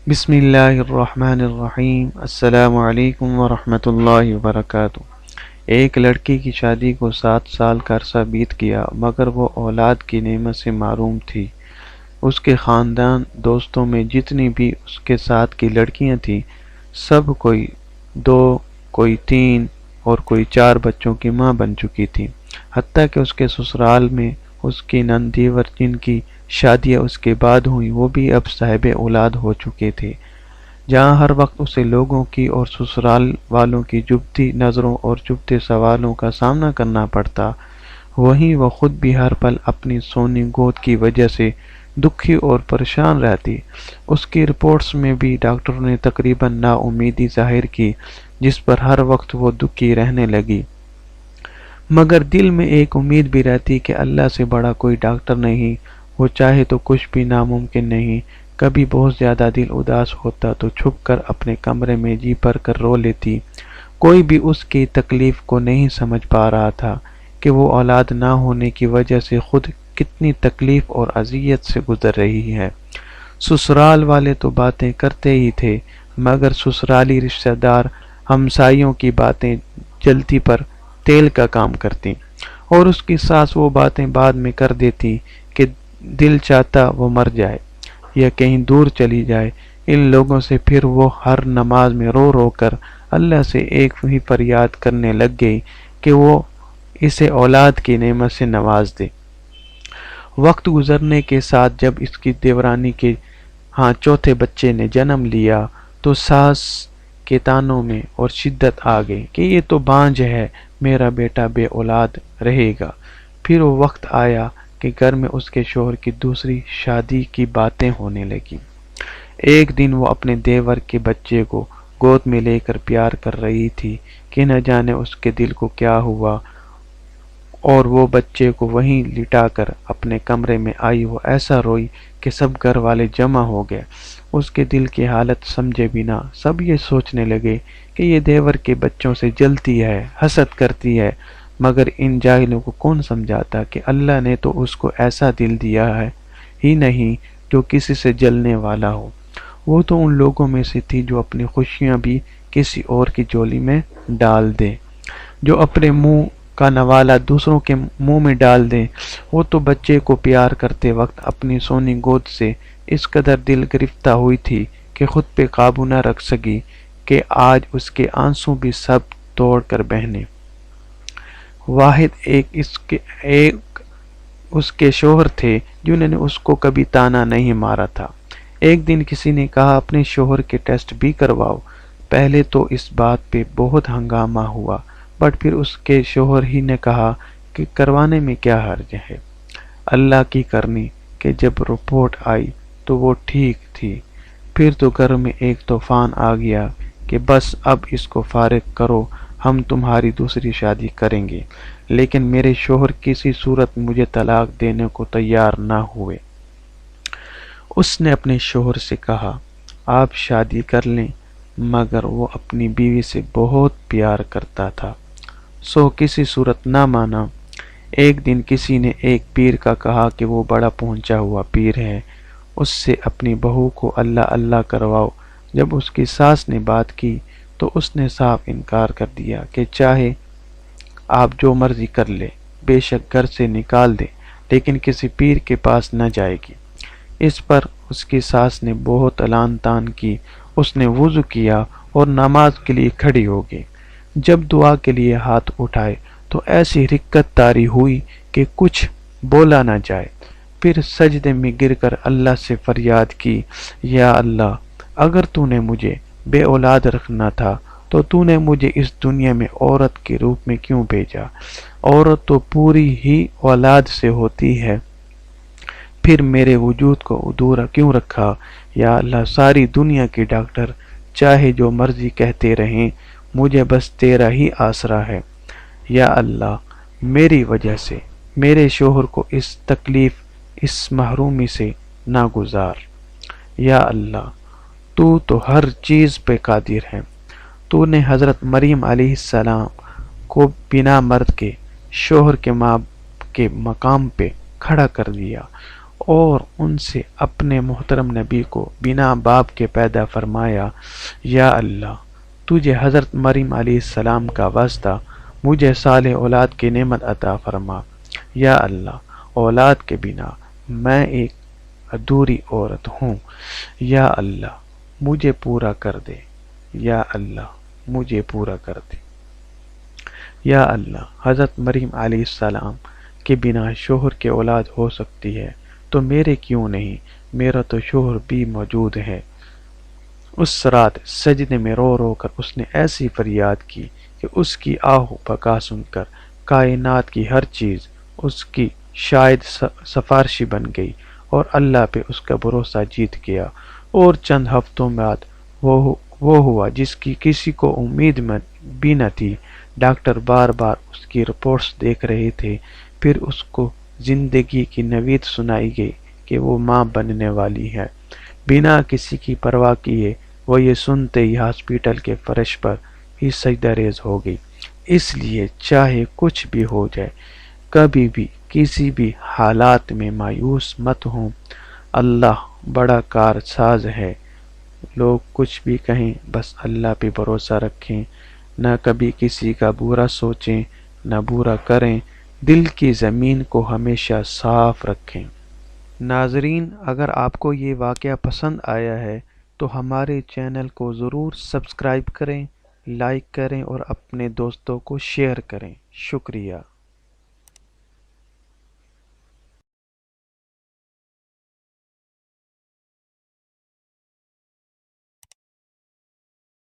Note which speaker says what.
Speaker 1: بسم اللہ الرحمن الرحیم۔ السلام علیکم ورحمۃ اللہ وبرکاتہ۔ ایک لڑکی کی شادی کو 7 سال کا عرصہ بیت گیا، مگر وہ اولاد کی نعمت سے محروم تھی۔ اس کے خاندان دوستوں میں جتنی بھی اس کے ساتھ کی لڑکیاں تھیں، سب کوئی 2، کوئی 3 اور کوئی 4 بچوں کی ماں بن چکی تھی۔ حتیٰ کہ اس کے سسرال میں اس کی نندیور جن کی شادیاں اس کے بعد ہوئیں، وہ بھی اب صاحب اولاد ہو چکے تھے۔ جہاں ہر وقت اسے لوگوں کی اور سسرال والوں کی چبھتی نظروں اور چبھتے سوالوں کا سامنا کرنا پڑتا، وہیں وہ خود بھی ہر پل اپنی سونی گود کی وجہ سے دکھی اور پریشان رہتی۔ اس کی رپورٹس میں بھی ڈاکٹروں نے تقریباً نا امیدی ظاہر کی، جس پر ہر وقت وہ دکھی رہنے لگی۔ مگر دل میں ایک امید بھی رہتی کہ اللہ سے بڑا کوئی ڈاکٹر نہیں، وہ چاہے تو کچھ بھی ناممکن نہیں۔ کبھی بہت زیادہ دل اداس ہوتا تو چھپ کر اپنے کمرے میں جی بھر کر رو لیتی۔ کوئی بھی اس کی تکلیف کو نہیں سمجھ پا رہا تھا کہ وہ اولاد نہ ہونے کی وجہ سے خود کتنی تکلیف اور اذیت سے گزر رہی ہے۔ سسرال والے تو باتیں کرتے ہی تھے، مگر سسرالی رشتہ دار ہمسائیوں کی باتیں جلتی پر تیل کا کام کرتی، اور اس کی ساس وہ باتیں بعد میں کر دیتی کہ دل چاہتا وہ مر جائے یا کہیں دور چلی جائے۔ ان لوگوں سے پھر وہ ہر نماز میں رو رو کر اللہ سے ایک ہی فریاد کرنے لگ گئی کہ وہ اسے اولاد کی نعمت سے نواز دے۔ وقت گزرنے کے ساتھ جب اس کی دیورانی کے ہاں چوتھے بچے نے جنم لیا تو ساس کے تانوں میں اور شدت آ گئی کہ یہ تو بانجھ ہے، میرا بیٹا بے اولاد رہے گا۔ پھر وہ وقت آیا کہ گھر میں اس کے شوہر کی دوسری شادی کی باتیں ہونے لگی۔ ایک دن وہ اپنے دیور کے بچے کو گود میں لے کر پیار کر رہی تھی کہ نہ جانے اس کے دل کو کیا ہوا، اور وہ بچے کو وہیں لٹا کر اپنے کمرے میں آئی۔ وہ ایسا روئی کہ سب گھر والے جمع ہو گئے۔ اس کے دل کی حالت سمجھے بنا سب یہ سوچنے لگے کہ یہ دیور کے بچوں سے جلتی ہے، حسد کرتی ہے، مگر ان جاہلوں کو کون سمجھاتا کہ اللہ نے تو اس کو ایسا دل دیا ہے ہی نہیں جو کسی سے جلنے والا ہو۔ وہ تو ان لوگوں میں سے تھی جو اپنی خوشیاں بھی کسی اور کی جولی میں ڈال دے، جو اپنے منہ کا نوالا دوسروں کے منہ میں ڈال دیں۔ وہ تو بچے کو پیار کرتے وقت اپنی سونی گود سے اس قدر دل گرفتہ ہوئی تھی کہ خود پہ قابو نہ رکھ سکی کہ آج اس کے آنسو بھی سب توڑ کر بہنے۔ واحد ایک اس کے شوہر تھے جنہوں نے اس کو کبھی تانا نہیں مارا تھا۔ ایک دن کسی نے کہا اپنے شوہر کے ٹیسٹ بھی کرواؤ۔ پہلے تو اس بات پہ بہت ہنگامہ ہوا، بٹ پھر اس کے شوہر ہی نے کہا کہ کروانے میں کیا حرج ہے۔ اللہ کی کرنی کہ جب رپورٹ آئی تو وہ ٹھیک تھی۔ پھر تو گھر میں ایک طوفان آ گیا کہ بس اب اس کو فارغ کرو، ہم تمہاری دوسری شادی کریں گے۔ لیکن میرے شوہر کسی صورت مجھے طلاق دینے کو تیار نہ ہوئے۔ اس نے اپنے شوہر سے کہا آپ شادی کر لیں، مگر وہ اپنی بیوی سے بہت پیار کرتا تھا، سو کسی صورت نہ مانا۔ ایک دن کسی نے ایک پیر کا کہا کہ وہ بڑا پہنچا ہوا پیر ہے، اس سے اپنی بہو کو اللہ اللہ کرواؤ۔ جب اس کی ساس نے بات کی تو اس نے صاف انکار کر دیا کہ چاہے آپ جو مرضی کر لے، بے شک گھر سے نکال دے، لیکن کسی پیر کے پاس نہ جائے گی۔ اس پر اس کی ساس نے بہت لعن طعن کی۔ اس نے وضو کیا اور نماز کے لیے کھڑی ہو گئی۔ جب دعا کے لیے ہاتھ اٹھائے تو ایسی رکت طاری ہوئی کہ کچھ بولا نہ جائے۔ پھر سجدے میں گر کر اللہ سے فریاد کی، یا اللہ، اگر تو نے مجھے بے اولاد رکھنا تھا تو تو نے مجھے اس دنیا میں عورت کے روپ میں کیوں بھیجا؟ عورت تو پوری ہی اولاد سے ہوتی ہے، پھر میرے وجود کو ادھورا کیوں رکھا؟ یا اللہ، ساری دنیا کے ڈاکٹر چاہے جو مرضی کہتے رہیں، مجھے بس تیرا ہی آسرا ہے۔ یا اللہ، میری وجہ سے میرے شوہر کو اس تکلیف، اس محرومی سے نہ گزار۔ یا اللہ، تو ہر چیز پہ قادر ہے۔ تو نے حضرت مریم علیہ السلام کو بنا مرد کے شوہر کے ماں کے مقام پہ کھڑا کر دیا، اور ان سے اپنے محترم نبی کو بنا باپ کے پیدا فرمایا، یا اللہ تجھے حضرت مریم علیہ السلام کا واسطہ مجھے صالح اولاد کی نعمت عطا فرما۔ یا اللہ اولاد کے بنا میں ایک ادھوری عورت ہوں، یا اللہ مجھے پورا کر دے، یا اللہ مجھے پورا کر دے۔ یا اللہ حضرت مریم علیہ السلام کے بنا شوہر کی اولاد ہو سکتی ہے تو میرے کیوں نہیں؟ میرا تو شوہر بھی موجود ہے۔ اس رات سجدے میں رو رو کر اس نے ایسی فریاد کی کہ اس کی آہ بکا سن کر کائنات کی ہر چیز اس کی شاید سفارشی بن گئی اور اللہ پہ اس کا بھروسہ جیت گیا۔ اور چند ہفتوں بعد وہ ہوا جس کی کسی کو امید بھی نہ تھی۔ ڈاکٹر بار بار اس کی رپورٹس دیکھ رہے تھے، پھر اس کو زندگی کی نوید سنائی گئی کہ وہ ماں بننے والی ہے۔ بنا کسی کی پرواہ کیے وہ یہ سنتے ہی ہاسپٹل کے فرش پر ہی سجدہ ریز ہو گئی۔ اس لیے چاہے کچھ بھی ہو جائے، کبھی بھی کسی بھی حالات میں مایوس مت ہوں۔ اللہ بڑا کار ساز ہے۔ لوگ کچھ بھی کہیں، بس اللہ پہ بھروسہ رکھیں، نہ کبھی کسی کا برا سوچیں، نہ برا کریں، دل کی زمین کو ہمیشہ صاف رکھیں۔ ناظرین، اگر آپ کو یہ واقعہ پسند آیا ہے تو ہمارے چینل کو ضرور سبسکرائب کریں، لائک کریں اور اپنے دوستوں کو شیئر کریں۔ شکریہ۔